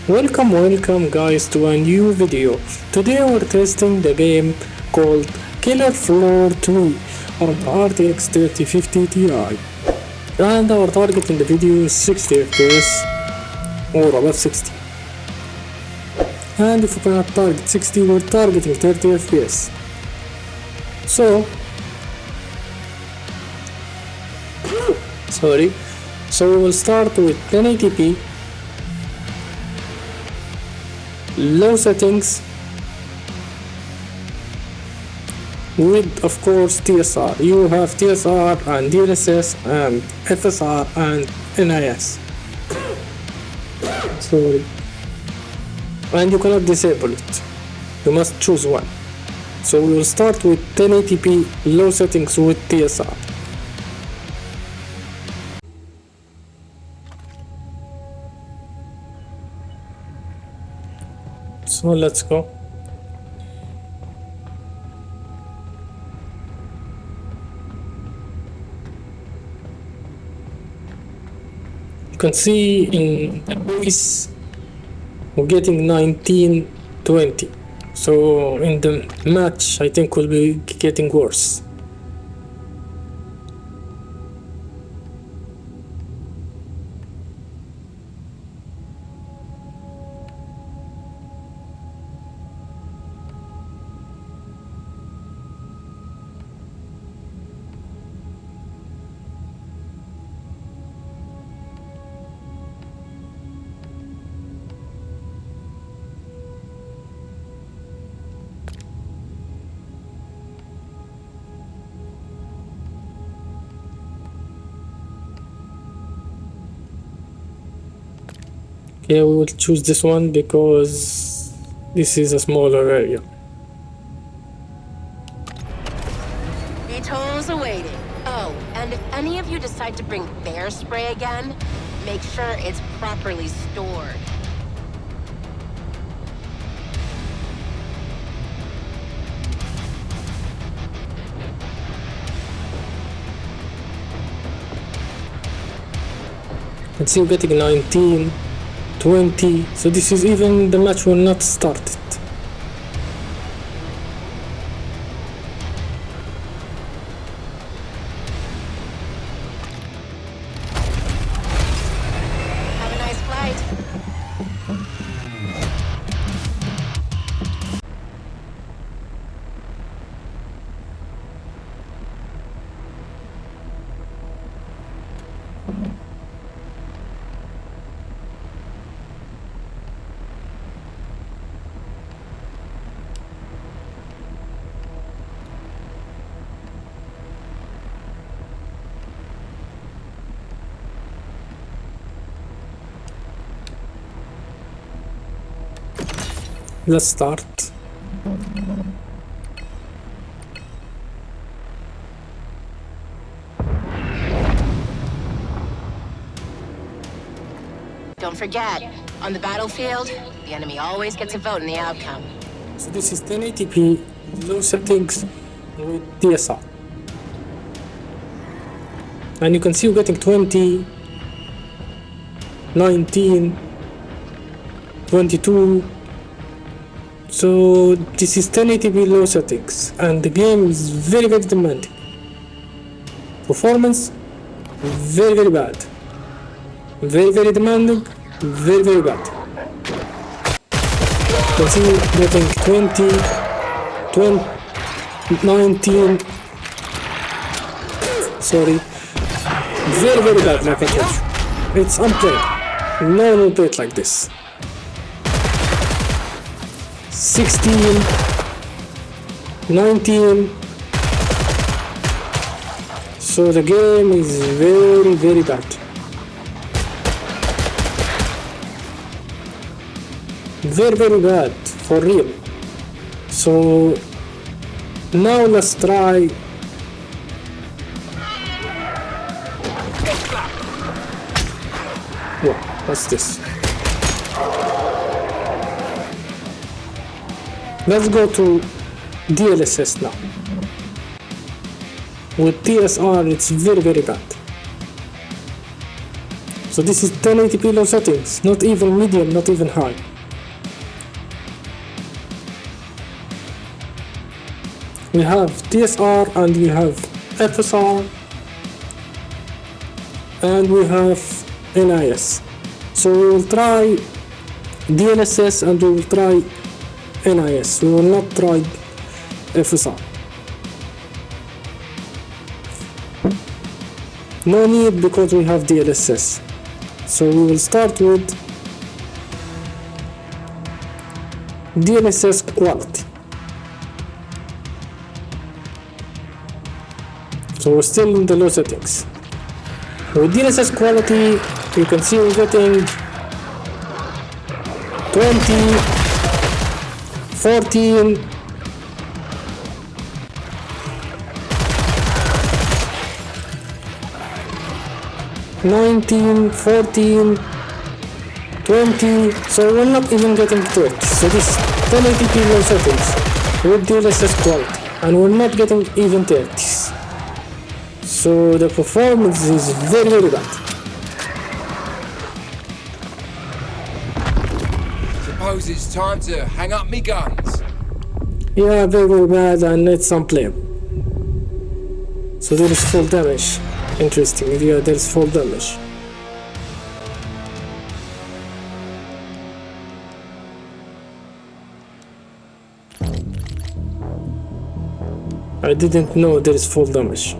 Welcome guys to a new video. Today we're testing the game called Killer Floor 2 on RTX 3050 Ti. And our target in the video is 60 FPS or above 60. And if we cannot target 60, we're targeting 30 FPS. So we will start with 1080p, low settings, with of course TSR. You have TSR and dlss and FSR and NIS. And you cannot disable it, you must choose one. So we will start with 1080p low settings with TSR. So let's go. You can see in the voice we're getting 1920. So in the match I think we'll be getting worse. Okay, we will choose this one because this is a smaller area. Tolls awaiting. Oh, and if any of you decide to bring bear spray again, make sure it's properly stored. Let's see, we're getting 19, 20, so this is even the match will not start it. Have a nice flight. Let's start. Don't forget, on the battlefield, the enemy always gets a vote in the outcome. So this is 1080p low settings with TSR. And you can see we're getting 20, 19, 22. So this is 1080p low settings and the game is very demanding. Performance very bad. Very demanding, very bad. You can see we're getting 20, 19. Sorry. Very bad, like I told you. It's unplayable. No one will play it like this. 16, 19. So the game is very bad. Very bad, for real. So now let's try. Whoa, what's this? Let's go to dlss now. With TSR it's very bad. So this is 1080p low settings, not even medium, not even high. We have DSR and we have FSR and we have NIS. So we will try DLSS and we will try NIS. We will not try FSR. No need because we have DLSS. So we will start with DLSS quality. So we're still in the low settings. With DLSS quality, you can see we're getting 20, 14, 19, 14, 20, so we're not even getting 30. So this is 1080p low settings with DLSS quality, and we're not getting even 30s. So the performance is very, very bad. Suppose it's time to hang up me guns. Yeah, very, very bad, and it's unplayable. So there is full damage. Interesting, yeah, there is full damage. I didn't know there is full damage.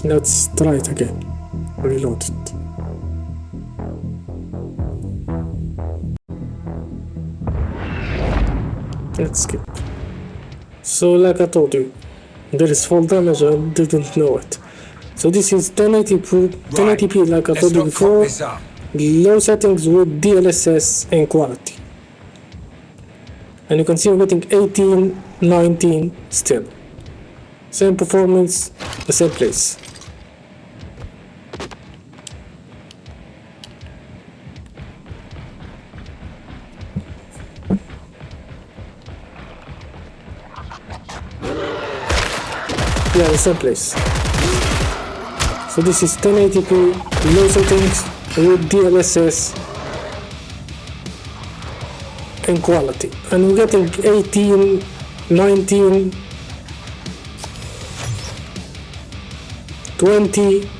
Let's try it again. Reload it. Let's skip. So like I told you, there is full damage. I didn't know it. So this is 1080p like I told you before. Low settings with DLSS and quality. And you can see we're getting 18, 19 still. Same performance, the same place. Yeah, the same place. So this is 1080p low settings with DLSS and quality, and we're getting 18, 19, 20,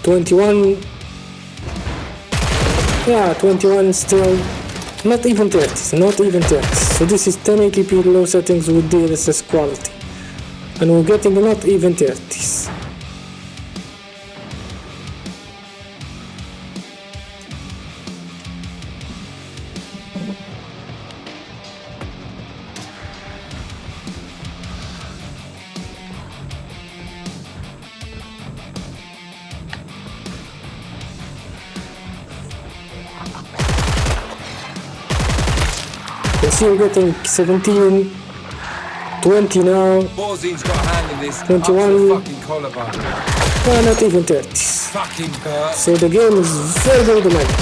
21. Yeah, 21 still, not even 30s, not even 30s. So this is 1080p low settings with DLSS quality, and we're getting not even 30s. You see we're getting 17, 20 now, Borzine's got a hand in this. 21. Up to the fucking collarbone. well, not even 30s. Fucking Bert. So the game is very, very demanding.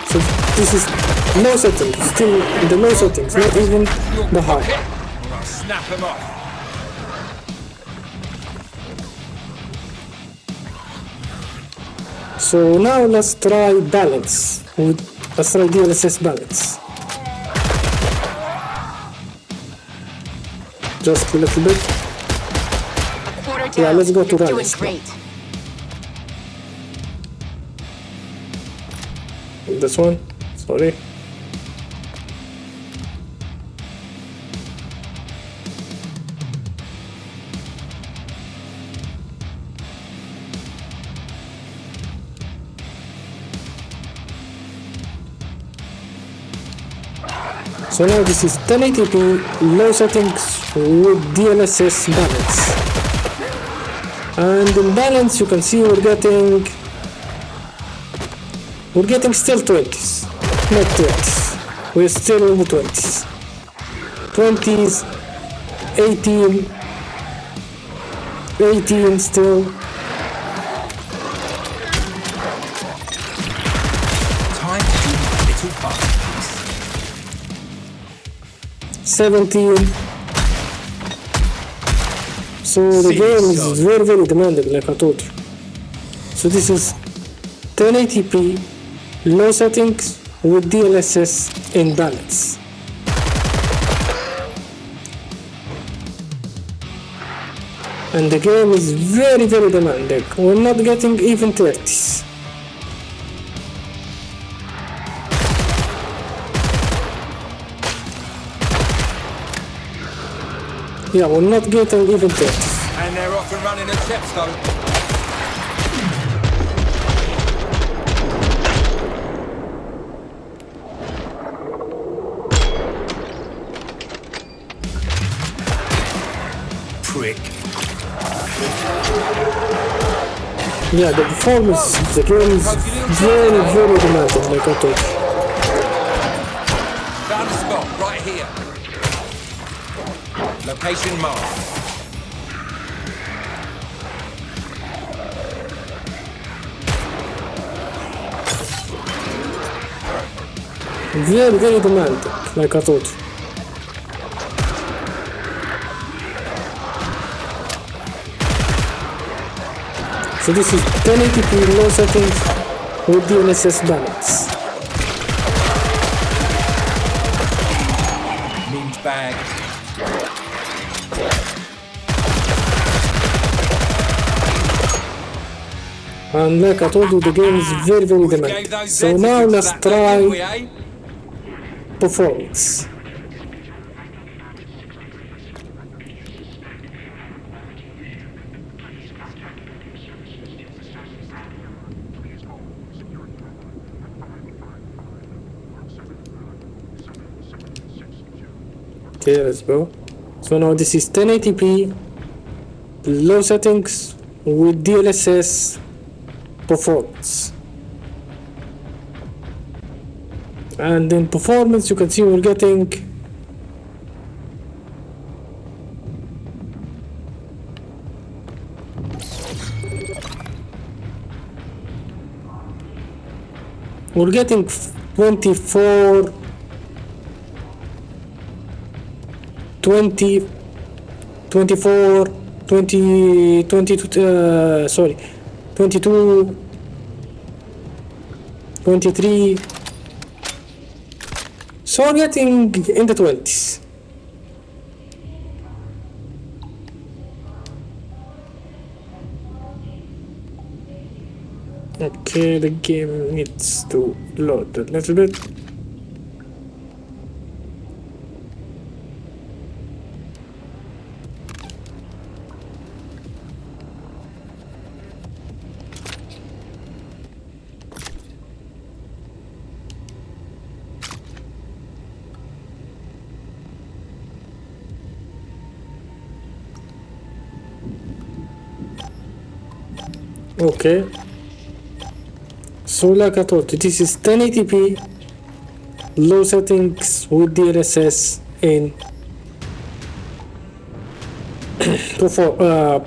So this is low settings, still in the low settings, not even the high. I'm gonna snap him off. So now let's try balance. Let's try DLSS balance. Just a little bit. Quarter down. Yeah, let's go to You're doing balance now. great. This one, sorry. So now this is 1080p low settings with DLSS balance. And in balance you can see we're getting still 20s, not 30s. We're still in the 20s. 20s, 18 still. Time to do my little part. 17. So the game is very demanding, like I told you. So this is 1080p, low settings with DLSS in balance. And the game is very demanding. We're not getting even 30s. Yeah, we're not getting even 30s. And they're off and running at Chepstow. Prick. Yeah, the performance of the game is very demanding, like I told you. Found a spot right here. Location marked. Very demanding, like I told you. So this is 1080p low settings with DLSS balance. Means bag. And like I told you, the game is very demanding. So now let's try performance. Okay, let's go. So now this is 1080p, low settings with DLSS performance. And in performance you can see we're getting we're getting 24 20 24 20 22 sorry 22 23. So we're getting in the 20s. Okay, the game needs to load a little bit. Okay, so like I told you, this is 1080p, low settings with DLSS in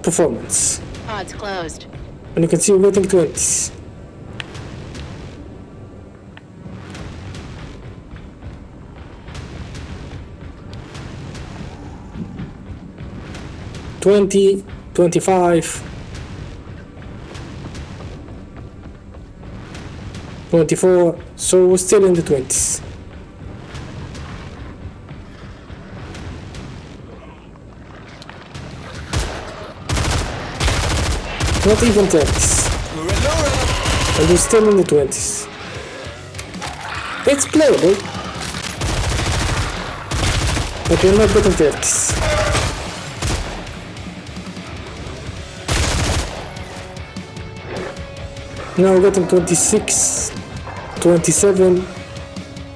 performance. Pod's closed. And you can see we're getting 20s. $20, $25, 24, so we're still in the 20s. Not even 30s. And we're still in the 20s. It's playable, but we're not getting 30s. Now we're getting 26, 27.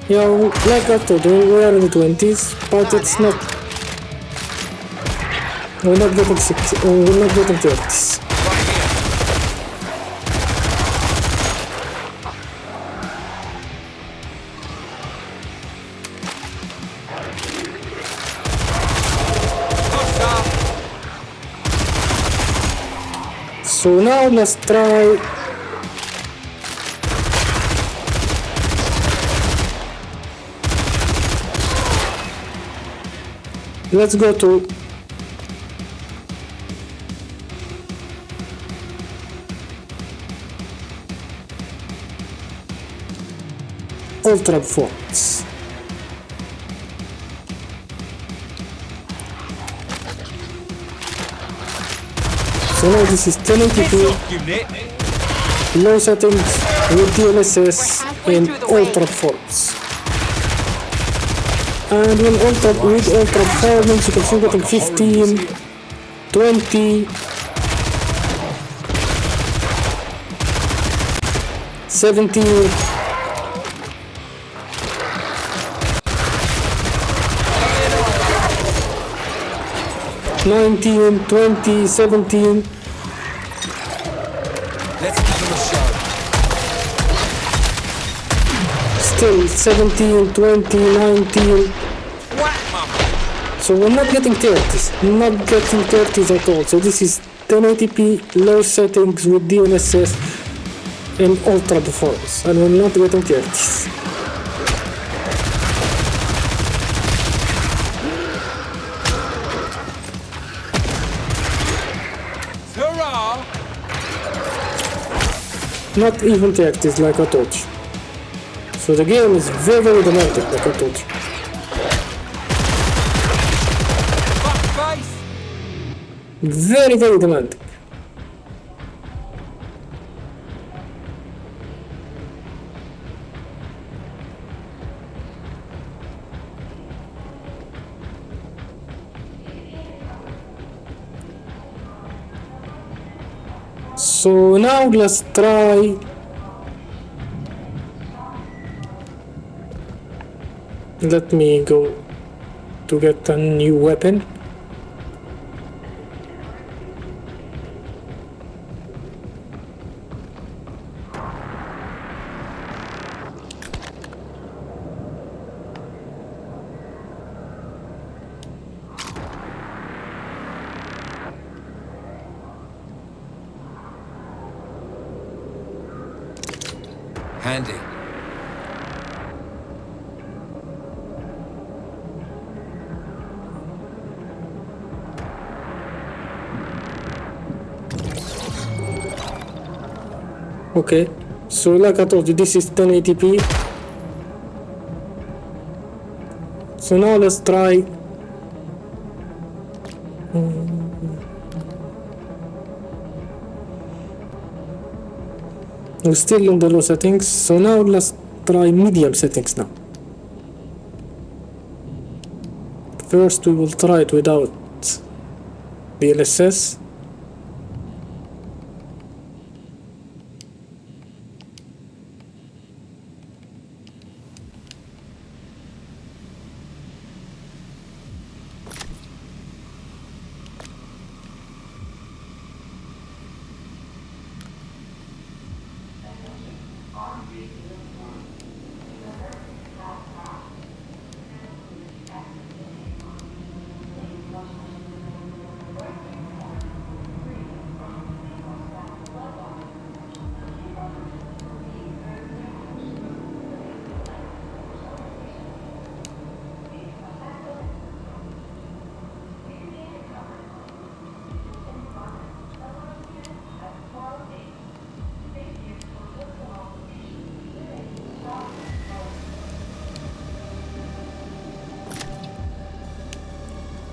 Yeah, like I told you, we are in the 20s, but it's not. We're not getting 30s. So now let's try let's go to ultra performance. So now this is 1080p, low settings with DLSS and ultra performance. And with ultra performance you can see getting 15, 20, 17, 19, 20, 17. Let's give them a show. Still 17, 20, 19. Whack, mama. So we're not getting 30s. Not getting 30s at all. So this is 1080p, low settings with DLSS and ultra performance. And we're not getting 30s. Hurrah! Not even 30s like I told you. So the game is very, very demanding like I told you. Fuck face! Very, very demanding. So now let's try let me go to get a new weapon. Handy. Okay, so like I told you, this is 1080p. So now let's try we're still in the low settings, so now let's try medium settings now. First we will try it without DLSS.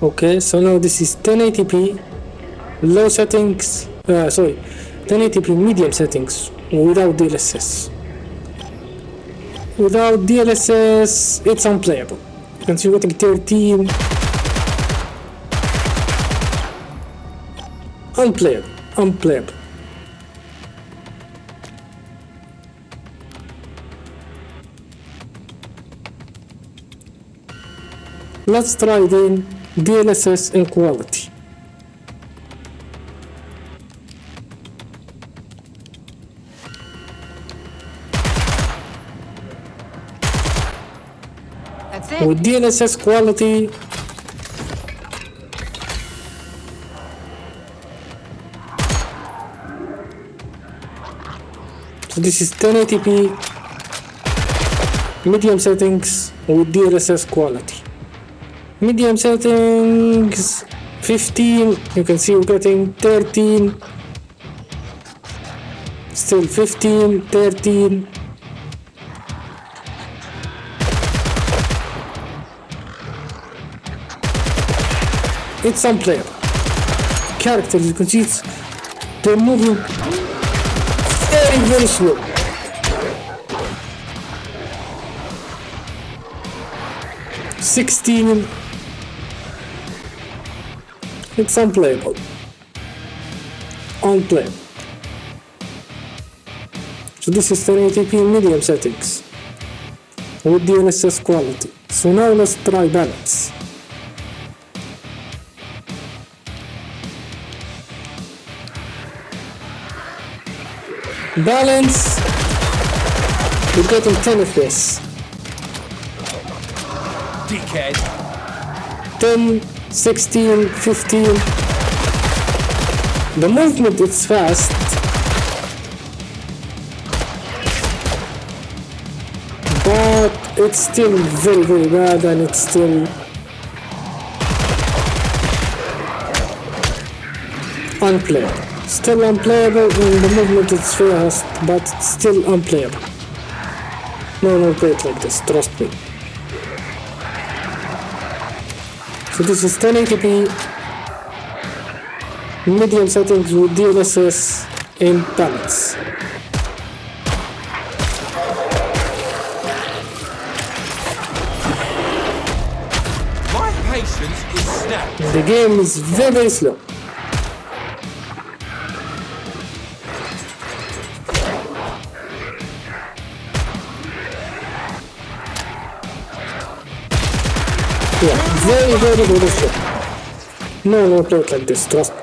Okay, so now this is 1080p, low settings, 1080p medium settings without DLSS. Without DLSS, it's unplayable. You can see we're getting 13. Unplayable. Let's try then DLSS and quality. That's it. With DLSS quality, So this is 1080p medium settings with DLSS quality. Medium settings 15, you can see we're getting 13, still 15, 13. It's unplayable. Characters, you can see they're moving very slow. $16. It's unplayable. Unplayable. So this is 1080p medium settings with DLSS quality. So now let's try balance. Balance, we're getting 10 FPS. Dickhead. 10, 16, 15. The movement is fast. But it's still very bad, and it's still unplayable. Still unplayable when the movement is fast, but it's still unplayable. No, play it like this, trust me. So this is 1080p medium settings with DLSS in balance. My patience is snapped. The game is very slow. Yeah, very slow. No, play it like this, trust me.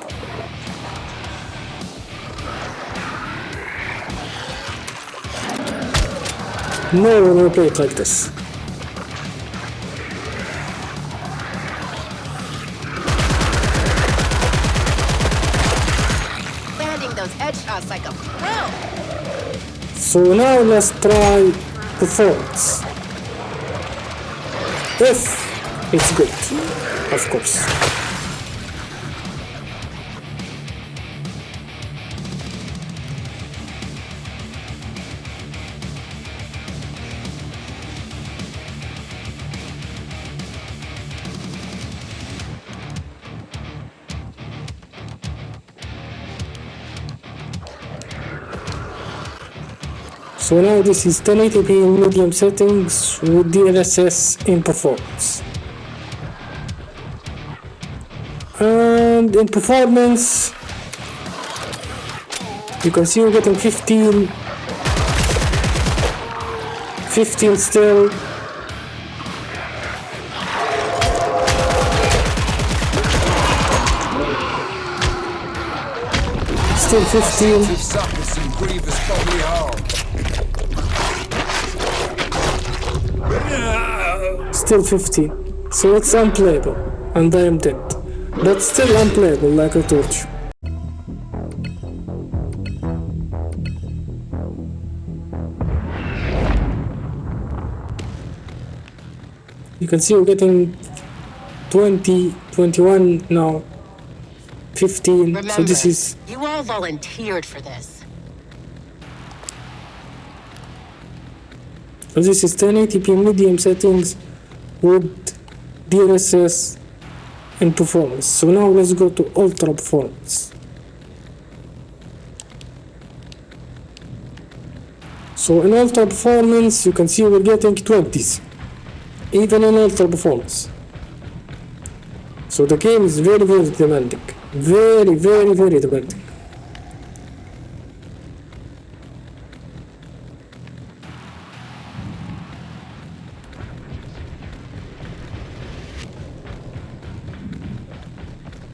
No, play it like this. Landing those headshots like a pro. So now let's try performance. If it's good, of course. So now this is 1080p in medium settings with DLSS in performance. And in performance, you can see we're getting 15 still. Still 15. You've suffered some grievous bodily harm. Still 15. So it's unplayable, and I am dead. But still unplayable, like I told you. You can see we're getting 20, 21 now, 15. Remember, So this is you all volunteered for this. 1080p medium settings with DLSS in performance. So now let's go to ultra performance. So in ultra performance, you can see we're getting 20s, even in ultra performance. So the game is very demanding, very demanding.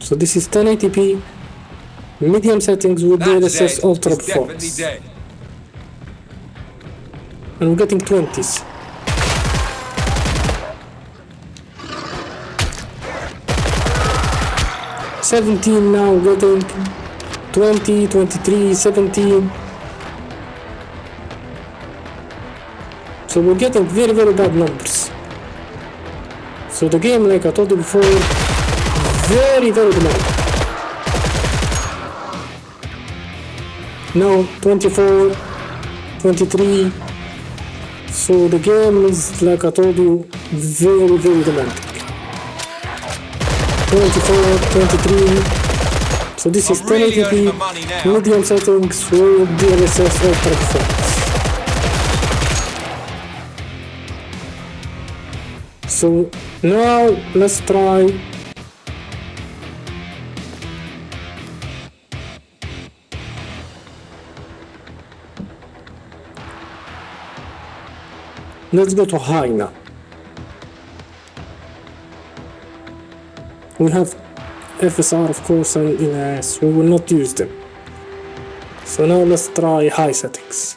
So this is 1080p medium settings with DLSS ultra performance. Definitely dead. And we're getting 20s. $17 now, getting 20, 23, 17. So we're getting very bad numbers. So the game, like I told you before, very demanding. Now 24, 23. So the game is, like I told you, very demanding. 24, 23. So this is I'm really 1080p, earning my money now. medium settings with DLSS ultra performance. So now let's try let's go to high now. We have FSR of course and LS, we will not use them. So now let's try high settings.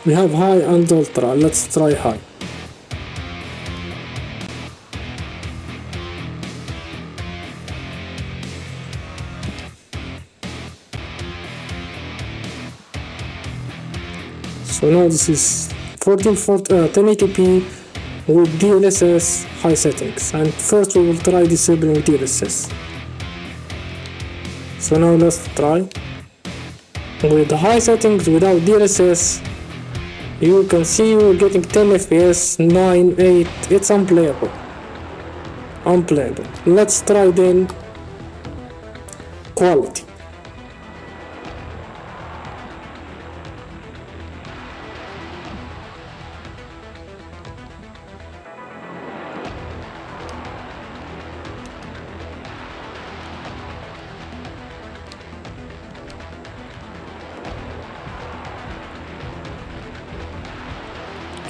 We have high and ultra, let's try high. So now this is 1080p with DLSS high settings, and first we will try disabling DLSS. So now let's try with the high settings without DLSS. You can see we're getting 10 FPS, 9, 8, it's unplayable. Let's try then quality.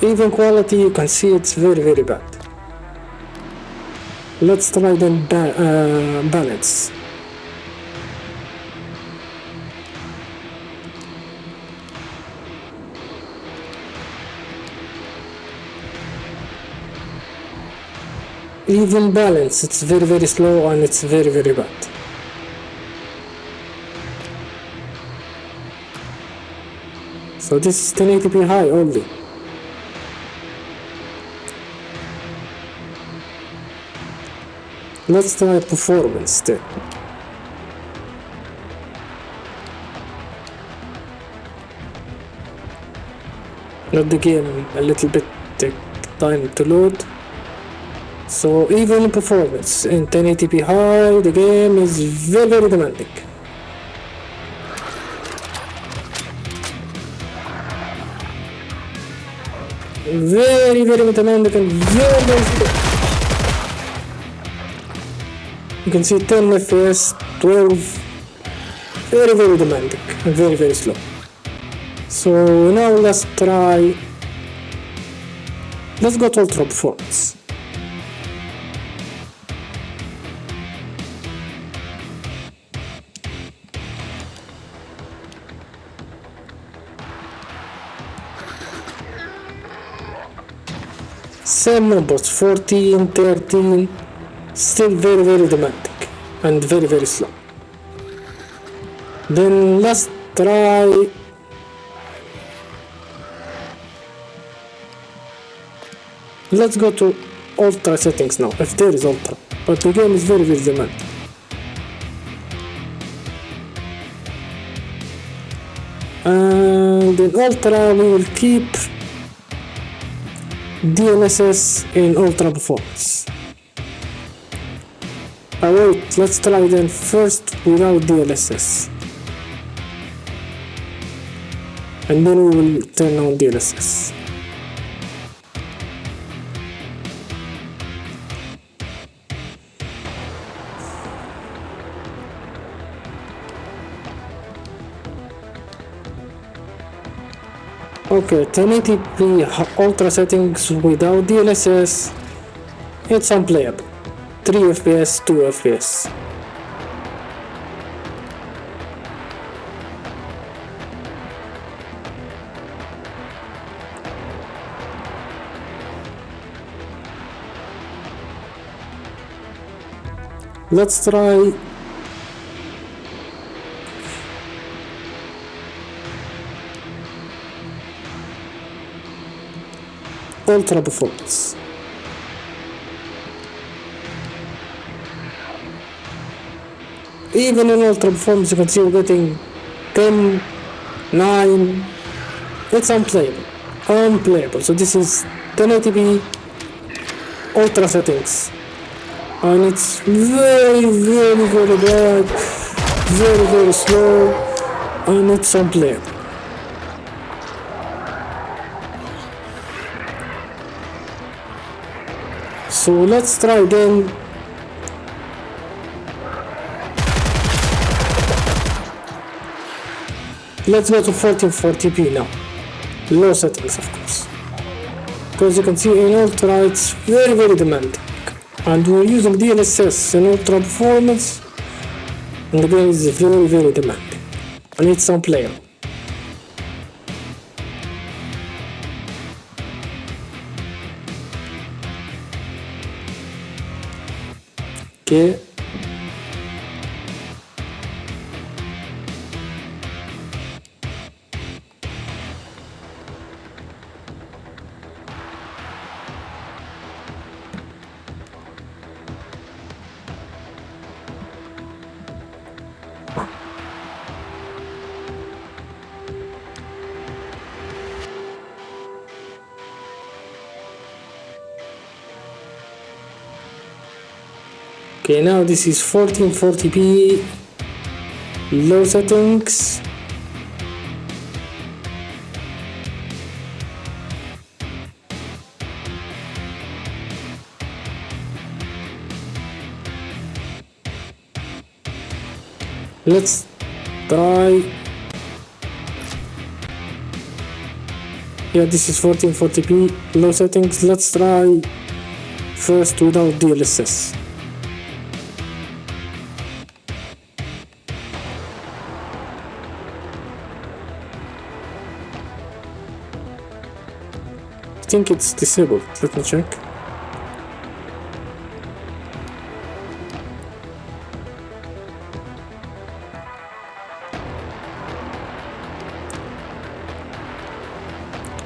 Even quality, you can see it's very bad. Let's try then balance. Even balance, it's very slow and it's very bad. So this is 1080p high only. Let's try performance then. Let the game a little bit take time to load. So even performance in 1080p high, the game is very demanding. Very demanding and very slow. You can see 10 FPS, 12, very demanding and very slow. So now let's go to ultra performance. Same numbers, 14, 13, still very demanding and very slow. Then let's go to ultra settings now, if there is ultra, but the game is very demanding. And in ultra we will keep DLSS in ultra performance. Wait, let's try then first without DLSS, and then we will turn on DLSS. Okay, 1080p ultra settings without DLSS, it's unplayable. 3 FPS, 2 FPS. Let's try ultra performance. Even in ultra performance, you can see we're getting 10, 9. It's unplayable. So this is 1080p ultra settings, and it's very bad, very slow, and it's unplayable. So let's try again. Let's go to 1440p now. Low settings, of course. Because you can see in ultra it's very demanding. And we're using DLSS in ultra performance, and the game is very demanding. And it's unplayable. Okay. Okay, now this is 1440p low settings. Let's try. Yeah, this is 1440p low settings. Let's try first without DLSS. I think it's disabled. Let me check.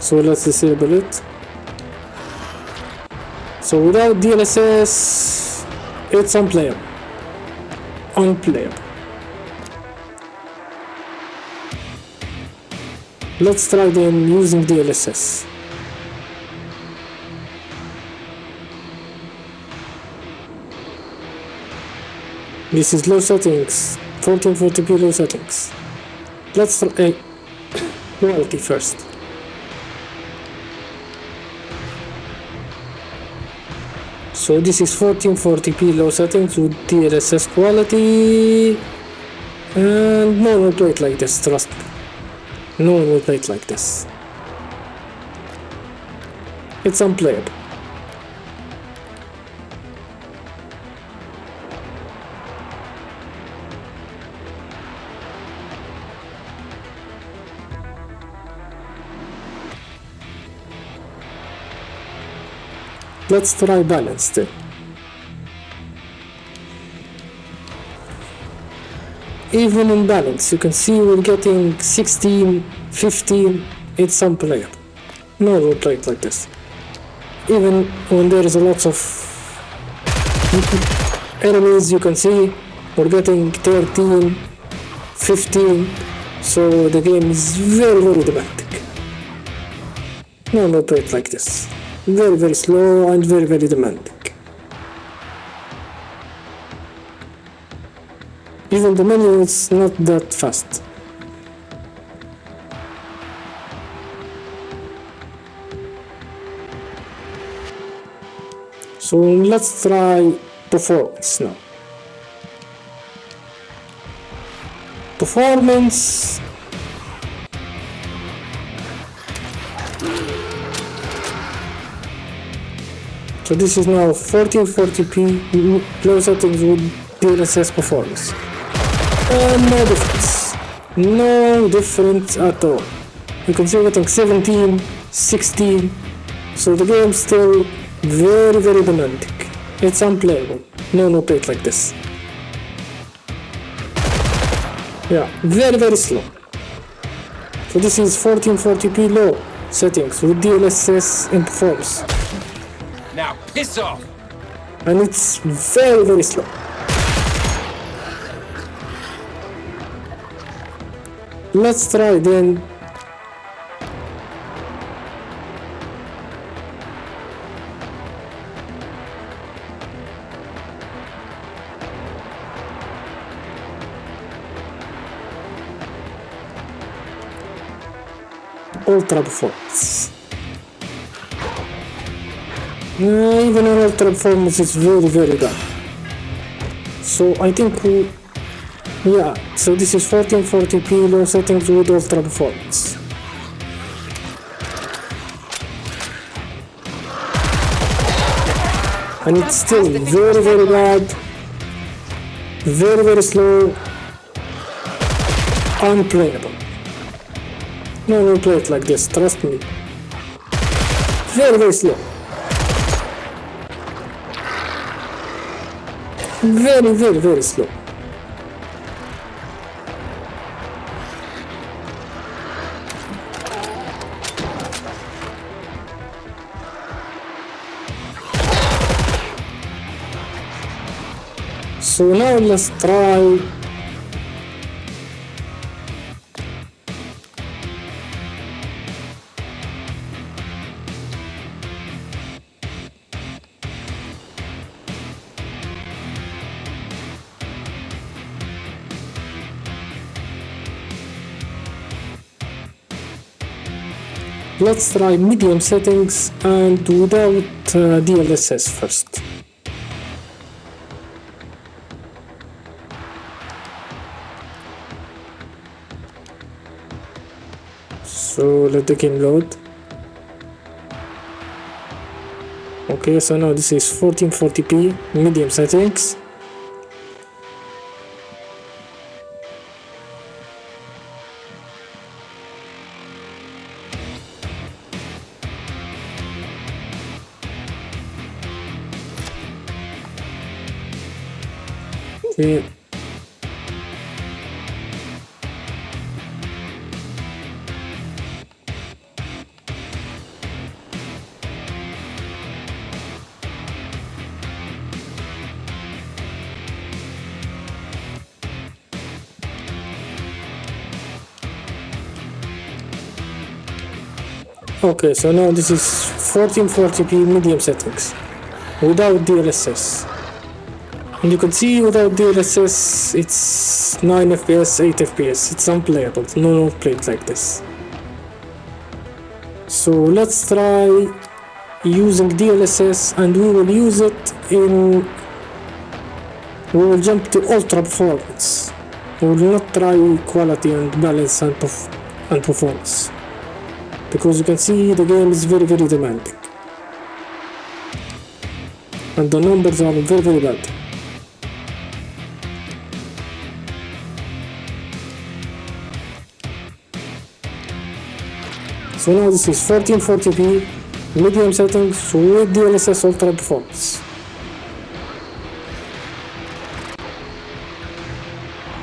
So let's disable it. So without DLSS, it's unplayable. Let's try then using DLSS. This is low settings, 1440p low settings. Let's try quality first. So this is 1440p low settings with DLSS quality, and no one will play it like this, trust me. No one will play it like this. It's unplayable. Let's try balance then. Even in balance, you can see we're getting 16, 15, it's unplayable. No one will play it like this. Even when there is a lot of enemies, you can see we're getting 13, 15, so the game is very demanding. No one will play it like this. Very slow and very demanding. Even the menu is not that fast. So let's try performance now. Performance. So this is now 1440p low settings with DLSS performance. No difference. No difference at all. You can see we're getting 17, 16. So the game's still very demanding. It's unplayable. No one will play it like this. Yeah, very slow. So this is 1440p low. settings with DLSS in performance, Now piss off! and it's very very slow. Let's try then. Ultra performance. Even an ultra performance is very very bad. So I think yeah, so this is 1440p low settings with ultra performance. And it's still very very bad, very very slow, unplayable. No one will play it like this, trust me. Very very slow. Very very very slow. So now let's try medium settings and without DLSS first. So let the game load. Okay, so now this is 1440p medium settings. Okay. Okay, so now this is 1440p medium settings without DLSS. And you can see without DLSS it's 9 FPS, 8 FPS, it's unplayable, no one will play it like this. So let's try using DLSS and we will use it in... We will jump to ultra performance. We will not try quality and balance and performance. Because you can see the game is very very demanding. And the numbers are very very bad. So now this is 1440p medium settings with DLSS ultra performance.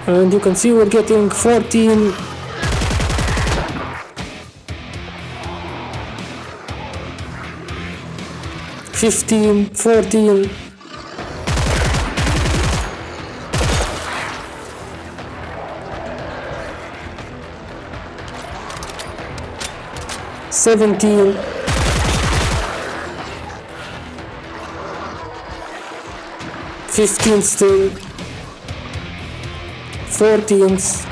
And you can see we're getting 14 15, 14 17 15 still 14s.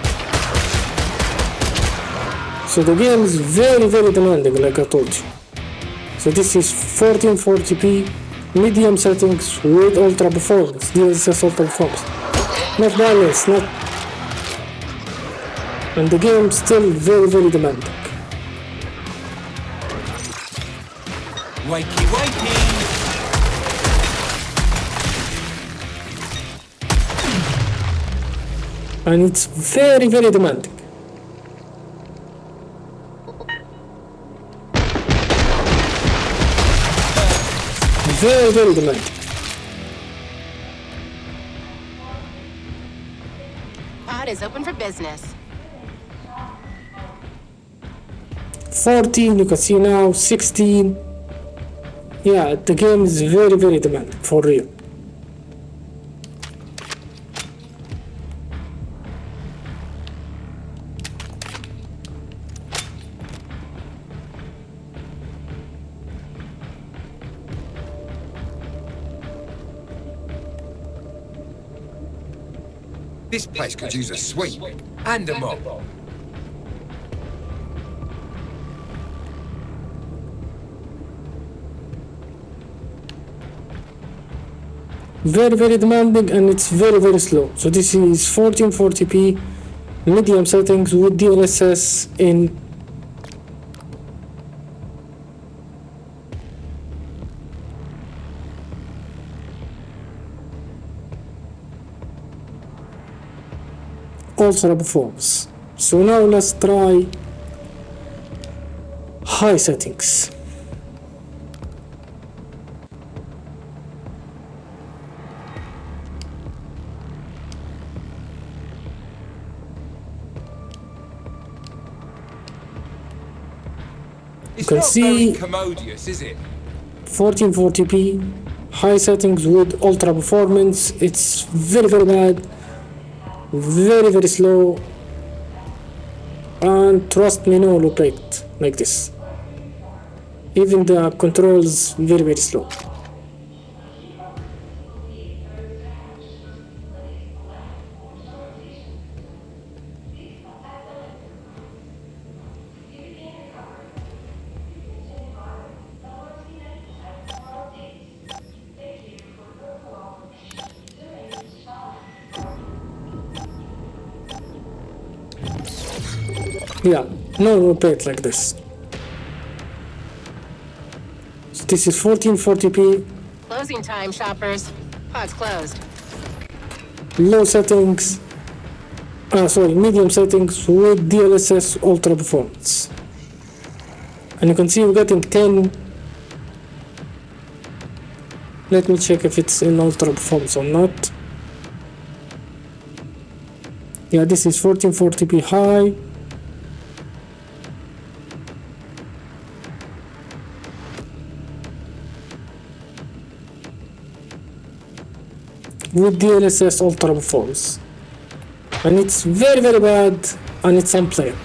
So the game is very very demanding, like I told you. So this is 1440p medium settings with ultra performance, DLSS ultra performance. Not balance, not... And the game still very very demanding. Wakey, wakey! And it's very very demanding. Very very demanding. Pod is open for business. 14, you can see now 16. Yeah, the game is very demanding, for real. This place could use a sweep and a mop. Very demanding, and it's very slow. So this is 1440p medium settings with dlss in. Ultra performance. So now let's try high settings. It's can not see- very commodious, is it? 1440p high settings with ultra performance. It's very bad, very slow, and trust me, no low plate like this. Even the controls very slow. Yeah, no low plate like this. So this is 1440p Closing time, shoppers. Pod's closed. low settings, medium settings with DLSS ultra performance. And you can see we're getting 10. Let me check if it's in ultra performance or not. Yeah, this is 1440p high. With DLSS ultra performance, and it's very bad, and it's unplayable.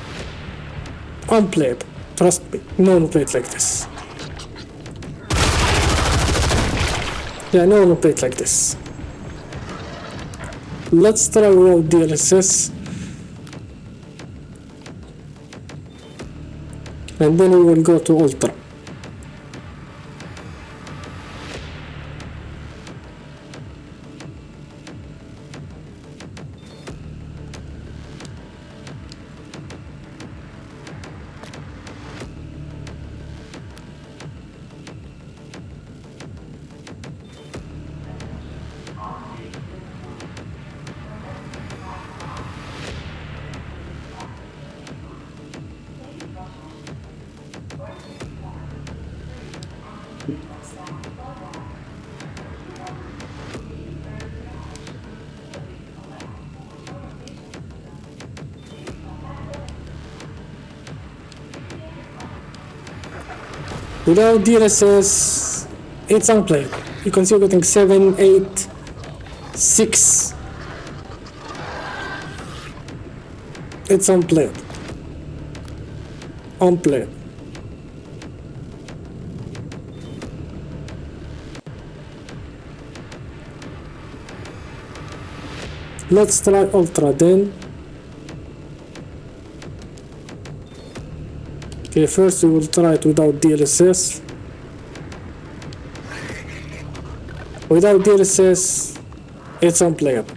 Trust me, no one will play it like this. Yeah, no one will play it like this. Let's try without DLSS, and then we will go to ultra. Without DLSS, it's unplayable. You can see we're getting 7, 8, 6. It's unplayable. Let's try ultra then. Okay, first we will try it without DLSS. Without DLSS, it's unplayable.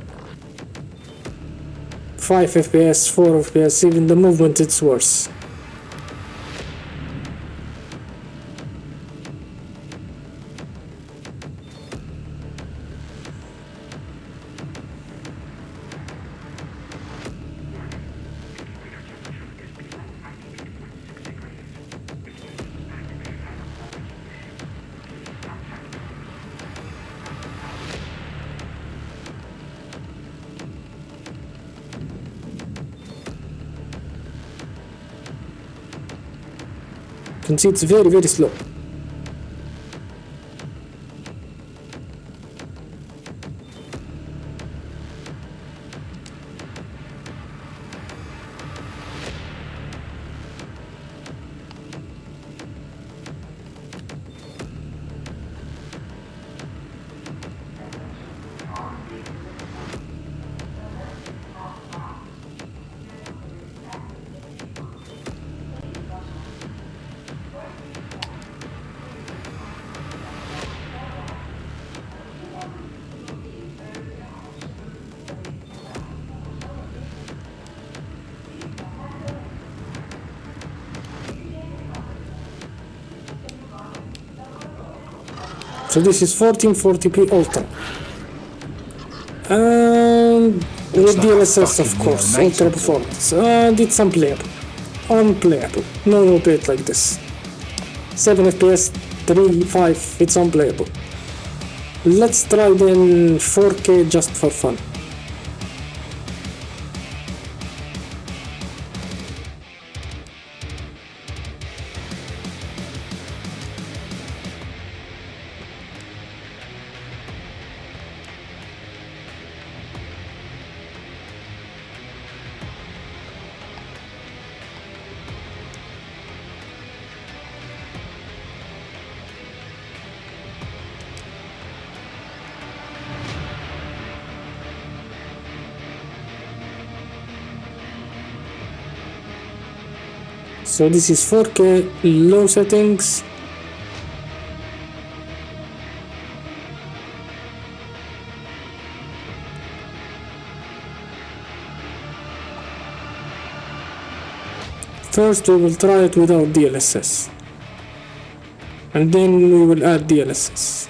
5 FPS, 4 FPS, even the movement it's worse. You can see it's very, very slow. So this is 1440p Ultra. And with DLSS, of course, Ultra Performance. And it's unplayable. Unplayable. No bit like this. 7 FPS, 3, 5, it's unplayable. Let's try then 4K just for fun. So this is 4K low settings. First we will try it without DLSS, and then we will add DLSS.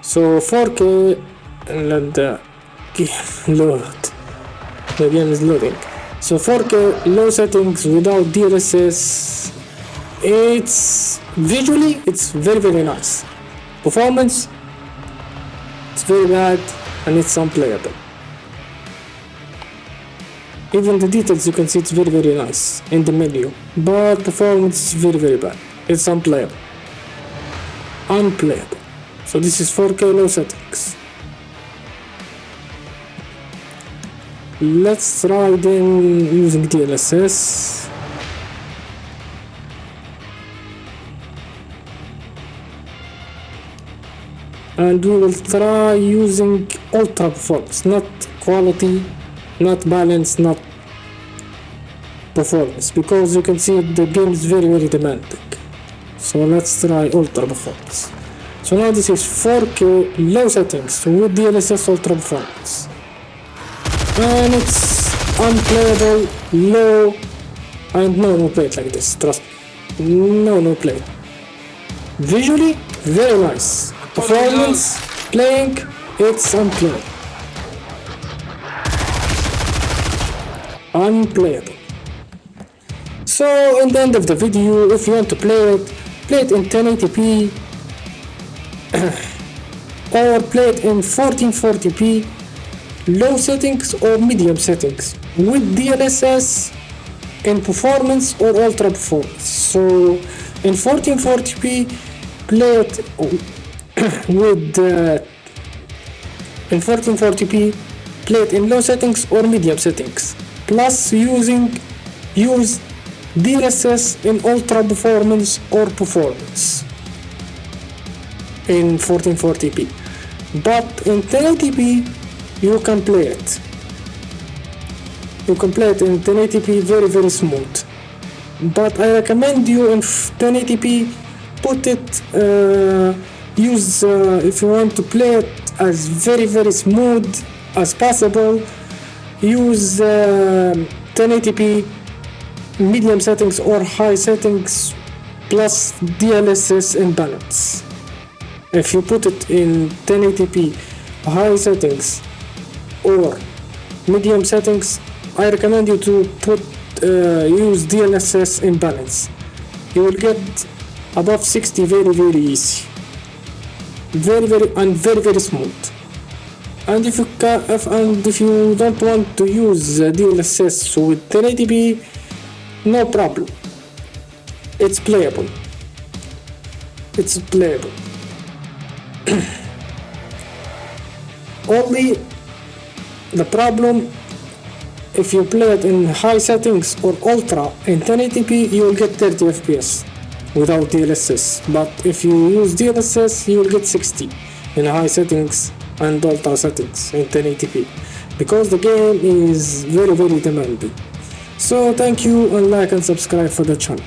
So 4K, let the game load. The game is loading. So 4K low settings without DLSS. It's visually it's very nice. Performance, it's very bad and it's unplayable. Even the details you can see it's very nice in the menu, but performance is very bad. It's unplayable. Unplayable. So this is 4K low settings. Let's try then using DLSS. And we will try using ultra performance, not quality, not balance, not performance, because you can see the game is very demanding. So let's try ultra performance. So now this is 4K low settings with DLSS ultra performance. And it's unplayable, low, and no play it like this, trust me. No play. Visually, very nice. Performance, playing, it's unplayable. Unplayable. So in the end of the video, if you want to play it in 1080p or play it in 1440p low settings or medium settings with DLSS in performance or ultra performance. So in 1440p play it with in 1440p play it in low settings or medium settings, plus use DLSS in ultra performance or performance in 1440p. But in 1080p you can play it. You can play it in 1080p very smooth. But I recommend you in 1080p put it if you want to play it as very smooth as possible, use 1080p medium settings or high settings plus DLSS in balance. If you put it in 1080p high settings or medium settings, I recommend you to put use DLSS in balance. You will get above 60 very easy, very smooth. And if you don't want to use DLSS with 1080p, no problem. It's playable. Only the problem, if you play it in high settings or ultra in 1080p, you will get 30 FPS without DLSS. But if you use DLSS, you will get 60 in high settings and ultra settings in 1080p, because the game is very demanding. So thank you, and like and subscribe for the channel.